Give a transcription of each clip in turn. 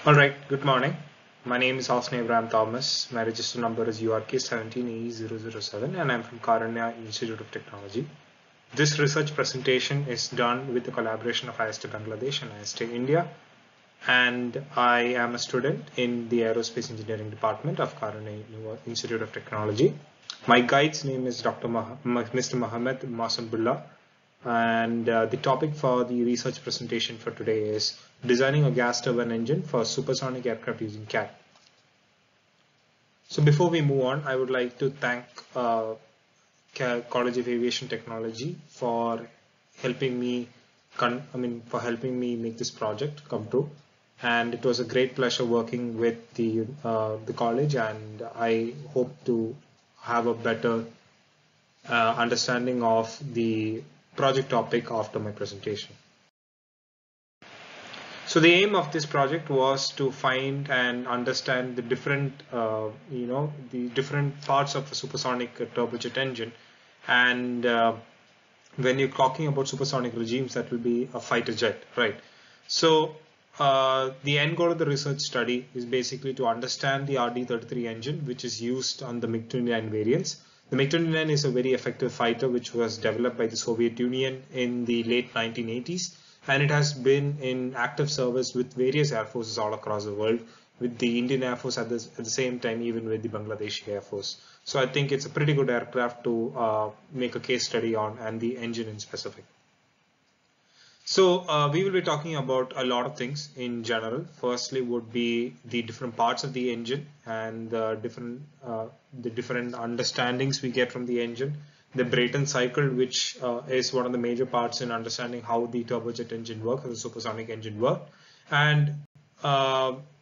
All right, good morning. My name is Hosni Abraham Thomas. My register number is URK17E007 and I'm from Karanya Institute of Technology. This research presentation is done with the collaboration of IST Bangladesh and IST India, and I am a student in the Aerospace Engineering Department of Karanya Institute of Technology. My guide's name is Mr. Mohammed Masambullah, and the topic for the research presentation for today is designing a gas turbine engine for supersonic aircraft using CAD. So before we move on, I would like to thank College of Aviation Technology for helping me make this project come true. And it was a great pleasure working with the college, and I hope to have a better understanding of the project topic after my presentation. So the aim of this project was to find and understand the different, the different parts of a supersonic turbojet engine. And when you're talking about supersonic regimes, that will be a fighter jet, right? So the end goal of the research study is basically to understand the RD-33 engine, which is used on the MiG-29 variants. The MiG-29 is a very effective fighter which was developed by the Soviet Union in the late 1980s, and it has been in active service with various air forces all across the world, with the Indian Air Force at the same time, even with the Bangladeshi Air Force. So I think it's a pretty good aircraft to make a case study on, and the engine in specific. So we will be talking about a lot of things in general. Firstly would be the different parts of the engine and the different understandings we get from the engine. The Brayton cycle, which is one of the major parts in understanding how the turbojet engine works, how the supersonic engine works. And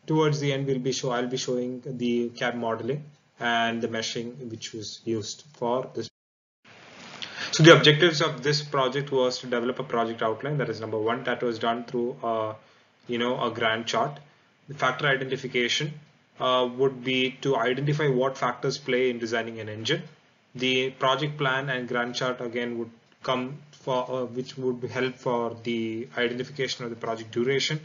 towards the end, I'll be showing the CAD modeling and the meshing which was used for this. So the objectives of this project was to develop a project outline. That is number one. That was done through a Gantt chart. The factor identification would be to identify what factors play in designing an engine. The project plan and Gantt chart again would come for which would help for the identification of the project duration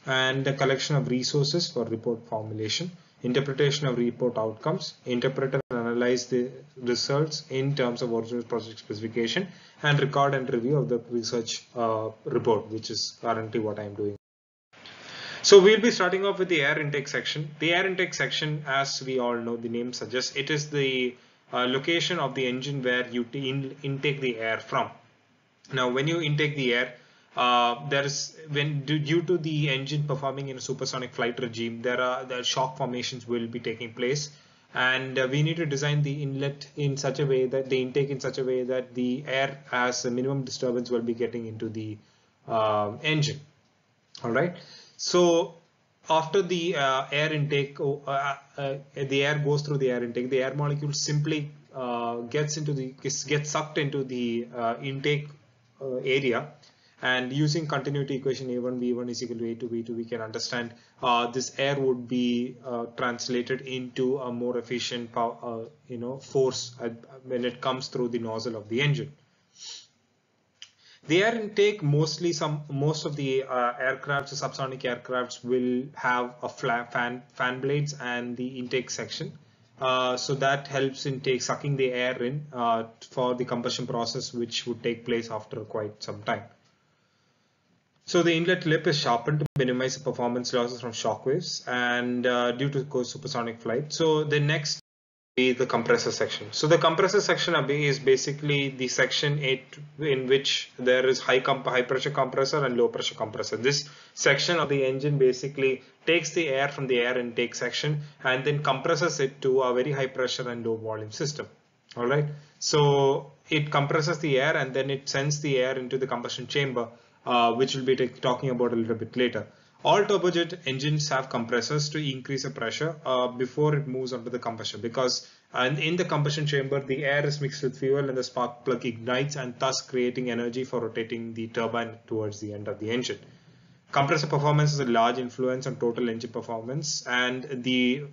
and the collection of resources for report formulation, interpretation of report outcomes, interpret and analyze the results in terms of original project specification, and record and review of the research report, which is currently what I am doing. So we'll be starting off with the air intake section. The air intake section, as we all know, the name suggests, it is the location of the engine where you intake the air from. Now, when you intake the air, due to the engine performing in a supersonic flight regime, the shock formations will be taking place, and we need to design the inlet in such a way that the intake in such a way that the air has a minimum disturbance will be getting into the engine. All right. So after the air intake, the air goes through the air intake. The air molecule simply gets sucked into the intake area, and using continuity equation A1 V1 is equal to A2 V2, we can understand this air would be translated into a more efficient force when it comes through the nozzle of the engine. The air intake, most of the aircrafts, the subsonic aircrafts, will have a flat fan blades and the intake section. So that helps in sucking the air in for the combustion process, which would take place after quite some time. So the inlet lip is sharpened to minimize the performance losses from shock waves and due to supersonic flight. So the next be the compressor section. So the compressor section is basically the section in which there is high pressure compressor and low pressure compressor. This section of the engine basically takes the air from the air intake section and then compresses it to a very high pressure and low volume system. All right. So it compresses the air and then it sends the air into the combustion chamber, which we'll be talking about a little bit later. All turbojet engines have compressors to increase the pressure before it moves on to the combustion, because in the combustion chamber the air is mixed with fuel and the spark plug ignites, and thus creating energy for rotating the turbine towards the end of the engine. Compressor performance is a large influence on total engine performance, and the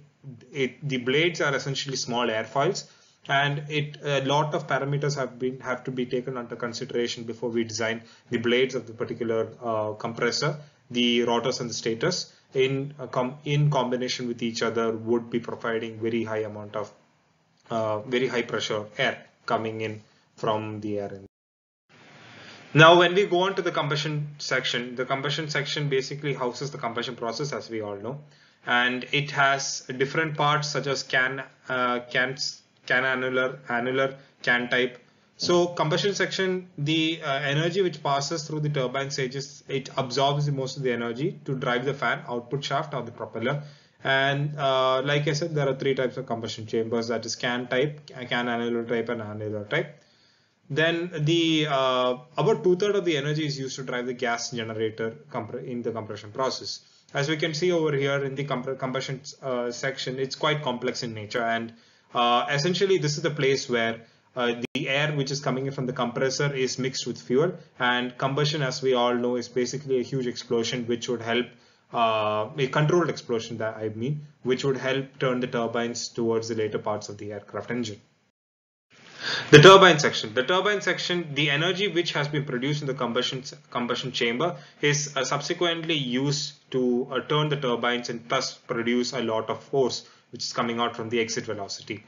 blades are essentially small airfoils, and a lot of parameters have to be taken under consideration before we design the blades of the particular compressor, the rotors and the stators, in combination with each other would be providing very high amount of very high pressure air coming in from the air. Now, when we go on to the combustion section basically houses the combustion process, as we all know, and it has different parts such as can annular, can type. So combustion section, the energy which passes through the turbine stages, it absorbs most of the energy to drive the fan, output shaft, or the propeller. And like I said, there are three types of combustion chambers, that is can type, can annular type, and annular type. Then the about 2/3 of the energy is used to drive the gas generator in the compression process. As we can see over here in the combustion section, it's quite complex in nature, and essentially this is the place where the air which is coming in from the compressor is mixed with fuel, and combustion, as we all know, is basically a huge explosion which would help a controlled explosion, that I mean, which would help turn the turbines towards the later parts of the aircraft engine. The turbine section, the energy which has been produced in the combustion chamber is subsequently used to turn the turbines and thus produce a lot of force which is coming out from the exit velocity.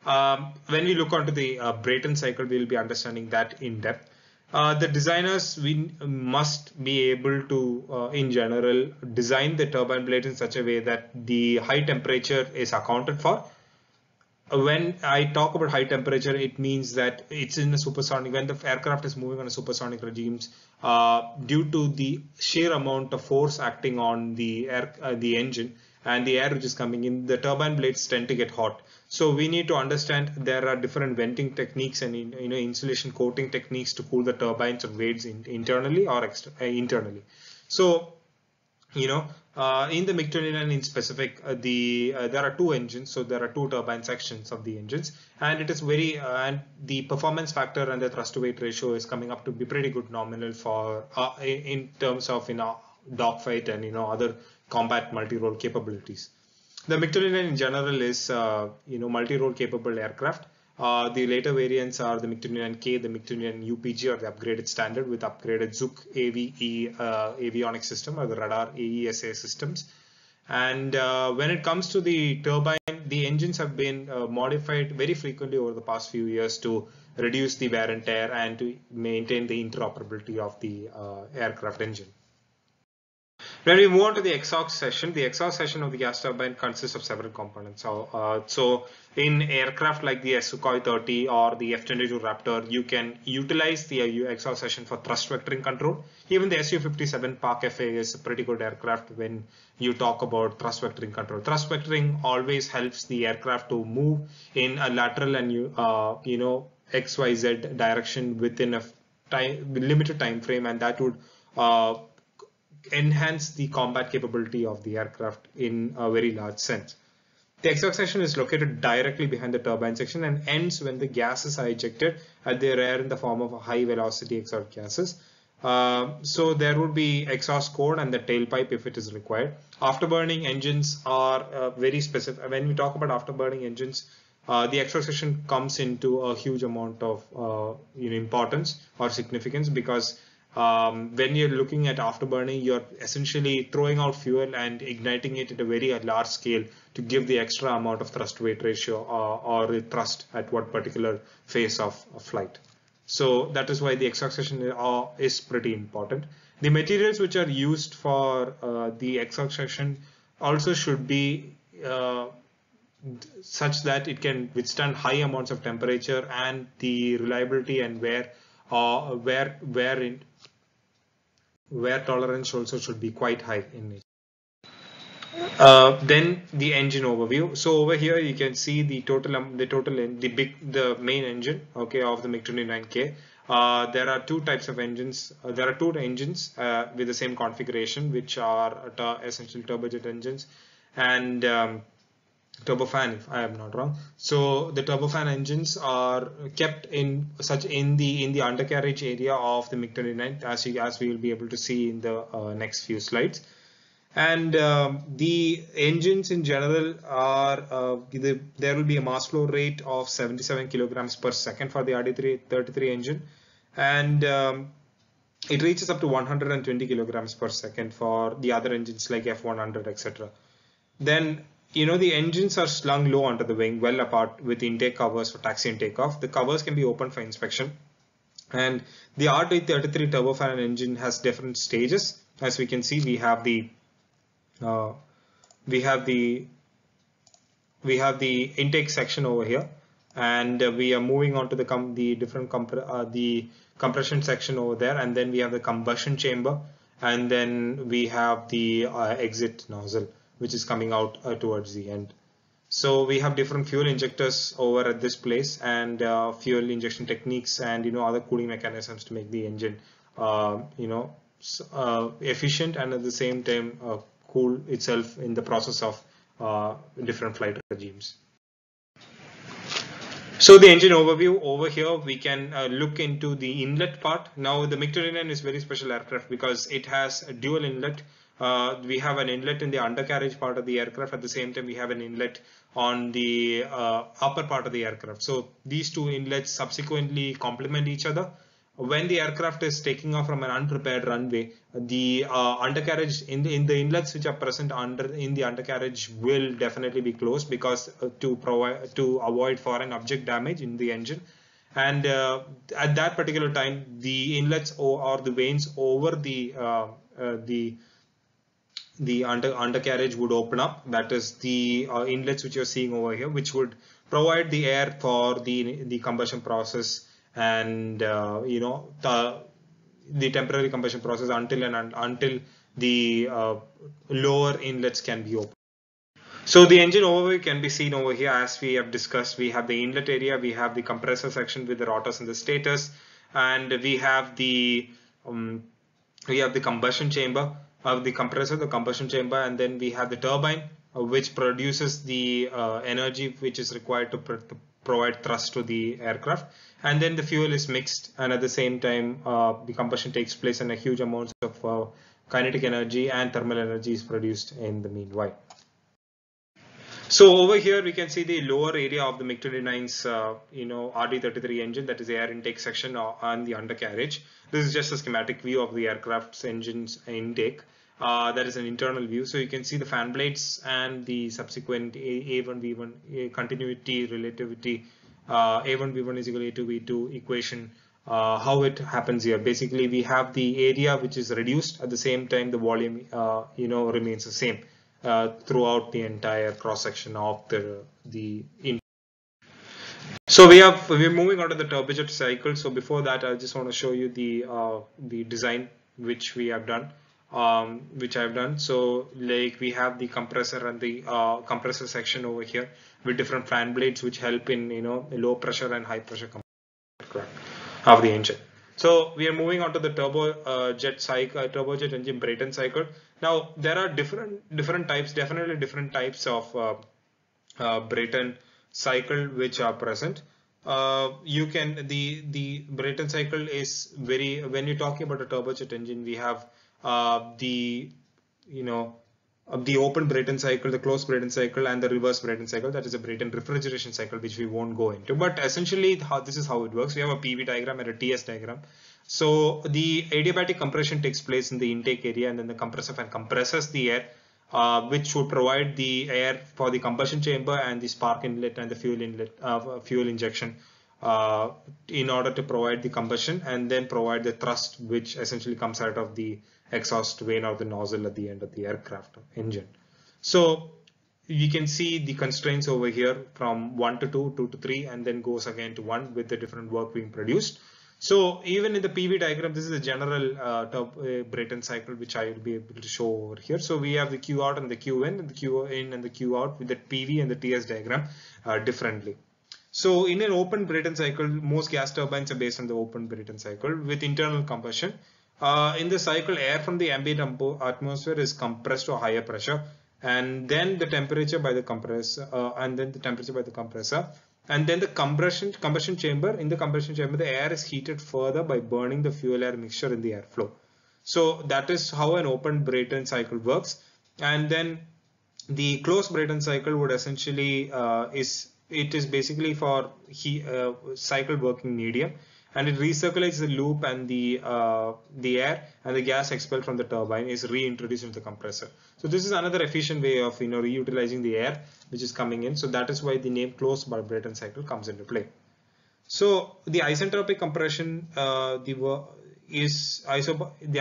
When we look onto the Brayton cycle, we will be understanding that in depth. The designers must be able to, in general, design the turbine blades in such a way that the high temperature is accounted for. When I talk about high temperature, it means that it's in a supersonic, when the aircraft is moving on a supersonic regimes, due to the sheer amount of force acting on the engine and the air which is coming in, the turbine blades tend to get hot. So we need to understand there are different venting techniques and insulation coating techniques to cool the turbines or blades internally or internally. So in the MiG-29 in specific, there are two engines, so there are two turbine sections of the engines, and it is very and the performance factor and the thrust to weight ratio is coming up to be pretty good nominal for in terms of dogfight and other combat multi-role capabilities. The MiG-29 in general is multi-role capable aircraft. The later variants are the MiG-29K, the MiG-29 UPG, or the upgraded standard with upgraded Zook AVE avionics system, or the radar AESA systems. And when it comes to the turbine, the engines have been modified very frequently over the past few years to reduce the wear and tear and to maintain the interoperability of the aircraft engine. When we move on to the exhaust section of the gas turbine consists of several components. So in aircraft like the Sukhoi 30 or the F-22 Raptor, you can utilize the exhaust section for thrust vectoring control. Even the Su-57 Pak FA is a pretty good aircraft when you talk about thrust vectoring control. Thrust vectoring always helps the aircraft to move in a lateral and XYZ direction within a limited time frame, and that would enhance the combat capability of the aircraft in a very large sense. The exhaust section is located directly behind the turbine section and ends when the gases are ejected at the rear in the form of high velocity exhaust gases. So there would be exhaust cord and the tailpipe if it is required. Afterburning engines are very specific. When we talk about afterburning engines, the exhaust section comes into a huge amount of importance or significance, because when you're looking at afterburning, you're essentially throwing out fuel and igniting it at a very large scale to give the extra amount of thrust weight ratio or thrust at what particular phase of flight. So that is why the exhaust section is pretty important. The materials which are used for the exhaust section also should be such that it can withstand high amounts of temperature, and the reliability and wear tolerance also should be quite high in nature. Then the engine overview. So over here you can see the main engine, okay, of the MiG-29K. There are two types of engines. There are two engines with the same configuration, which are essentially turbojet engines and turbofan, if I am not wrong. So the turbofan engines are kept in the undercarriage area of the MiG-29, as we will be able to see in the next few slides. And the engines in general are there will be a mass flow rate of 77 kilograms per second for the RD-33 engine, and it reaches up to 120 kilograms per second for the other engines like F100, etc. Then, the engines are slung low under the wing, well apart with intake covers for taxi and takeoff. The covers can be opened for inspection. And the RT33 turbofan engine has different stages. As we can see, we have the intake section over here, and we are moving on to the compression section over there, and then we have the combustion chamber, and then we have the exit nozzle, which is coming out towards the end. So we have different fuel injectors over at this place, and fuel injection techniques, and other cooling mechanisms to make the engine efficient, and at the same time cool itself in the process of different flight regimes. So the engine overview over here, we can look into the inlet part. Now the MiG-29 is very special aircraft because it has a dual inlet. We have an inlet in the undercarriage part of the aircraft. At the same time, we have an inlet on the upper part of the aircraft. So these two inlets subsequently complement each other. When the aircraft is taking off from an unprepared runway, the undercarriage in the inlets which are present in the undercarriage will definitely be closed, because to avoid foreign object damage in the engine. And at that particular time, the inlets or the vanes over the undercarriage would open up. That is the inlets which you're seeing over here, which would provide the air for the combustion process, and the temporary combustion process until the lower inlets can be opened. So the engine overview can be seen over here. As we have discussed, we have the inlet area, we have the compressor section with the rotors and the stators, and we have the combustion chamber, the compressor, the combustion chamber, and then we have the turbine, which produces the energy which is required to provide thrust to the aircraft. And then the fuel is mixed, and at the same time the combustion takes place, and a huge amounts of kinetic energy and thermal energy is produced in the meanwhile. So over here we can see the lower area of the MiG-29's RT33 engine, that is the air intake section and the undercarriage. This is just a schematic view of the aircraft's engine's intake. That is an internal view. So you can see the fan blades and the subsequent A1V1 continuity, relativity, A1V1 is equal to A2V2 equation. How it happens here. Basically, we have the area which is reduced, at the same time the volume remains the same throughout the entire cross section of the intake. So we're moving on to the turbojet cycle. So before that, I just want to show you the design which we have done. Which I've done. So like we have the compressor and the compressor section over here with different fan blades which help in low pressure and high pressure of the engine. So we are moving on to the turbojet engine Brayton cycle. Now there are different types, definitely different types of Brayton cycle which are present. The Brayton cycle is when you're talking about a turbojet engine, we have the open Brayton cycle, the closed Brayton cycle, and the reverse Brayton cycle. That is a Brayton refrigeration cycle, which we won't go into. But essentially, this is how it works. We have a PV diagram and a TS diagram. So the adiabatic compression takes place in the intake area, and then the compressor fan compresses the air, which would provide the air for the combustion chamber and the spark inlet and the fuel injection. In order to provide the combustion and then provide the thrust, which essentially comes out of the exhaust vane or the nozzle at the end of the aircraft engine. So you can see the constraints over here from 1 to 2, 2 to 3, and then goes again to 1 with the different work being produced. So even in the PV diagram, this is a general Brayton cycle which I will be able to show over here. So we have the Q out and the Q in, and the Q in and the Q out with the PV and the TS diagram differently. So in an open Brayton cycle, most gas turbines are based on the open Brayton cycle with internal combustion. In the cycle, air from the ambient atmosphere is compressed to a higher pressure, and then the temperature by the compressor, and then the combustion chamber. In the combustion chamber, the air is heated further by burning the fuel air mixture in the airflow. So that is how an open Brayton cycle works. And then the closed Brayton cycle would essentially is basically for cycle working medium, and it recirculates the loop, and the air and the gas expelled from the turbine is reintroduced into the compressor. So this is another efficient way of reutilizing the air which is coming in. So that is why the name closed Brayton cycle comes into play. So the isentropic compression, the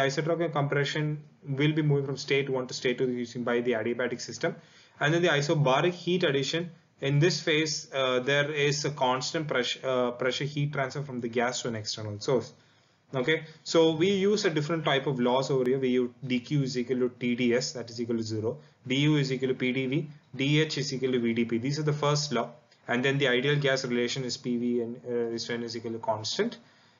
isentropic compression will be moving from state 1 to state 2 using by the adiabatic system, and then the isobaric heat addition. In this phase, there is a constant pressure heat transfer from the gas to an external source. Okay, so we use a different type of laws over here. We use dq is equal to TdS, that is equal to 0, du is equal to PdV, dH is equal to VdP. These are the first law, and then the ideal gas relation is PV and is equal to constant,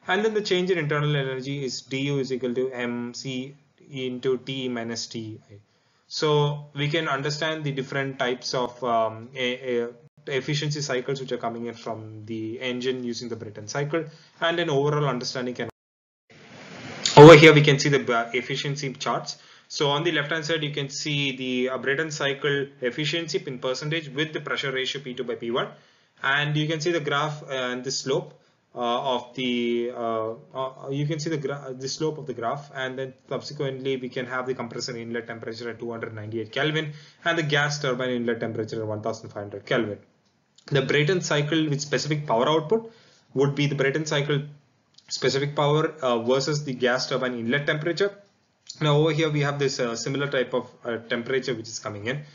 and then the change in internal energy is du is equal to mc into T minus Ti. So we can understand the different types of efficiency cycles which are coming in from the engine using the Brayton cycle, and an overall understanding can. Over here we can see the efficiency charts. So on the left hand side you can see the Brayton cycle efficiency in percentage with the pressure ratio P2 by P1, and you can see the graph and the slope of the you can see the slope of the graph, and then subsequently we can have the compressor inlet temperature at 298 Kelvin and the gas turbine inlet temperature at 1500 Kelvin. The Brayton cycle with specific power output would be the Brayton cycle specific power versus the gas turbine inlet temperature. Now over here we have this similar type of temperature which is coming in.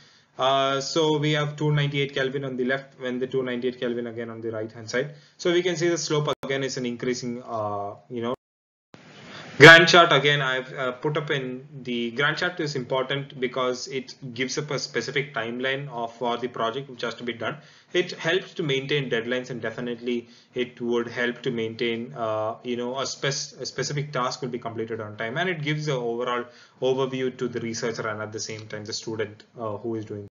So we have 298 Kelvin on the left, when the 298 Kelvin again on the right hand side. So we can see the slope again is an increasing Gantt chart. Again I've put up in the Gantt chart is important because it gives up a specific timeline for the project which has to be done. It helps to maintain deadlines, and definitely it would help to maintain a specific task will be completed on time, and it gives the overall overview to the researcher and at the same time the student who is doing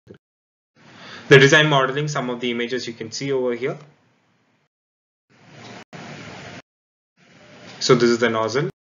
the design modeling. Some of the images you can see over here. So this is the nozzle.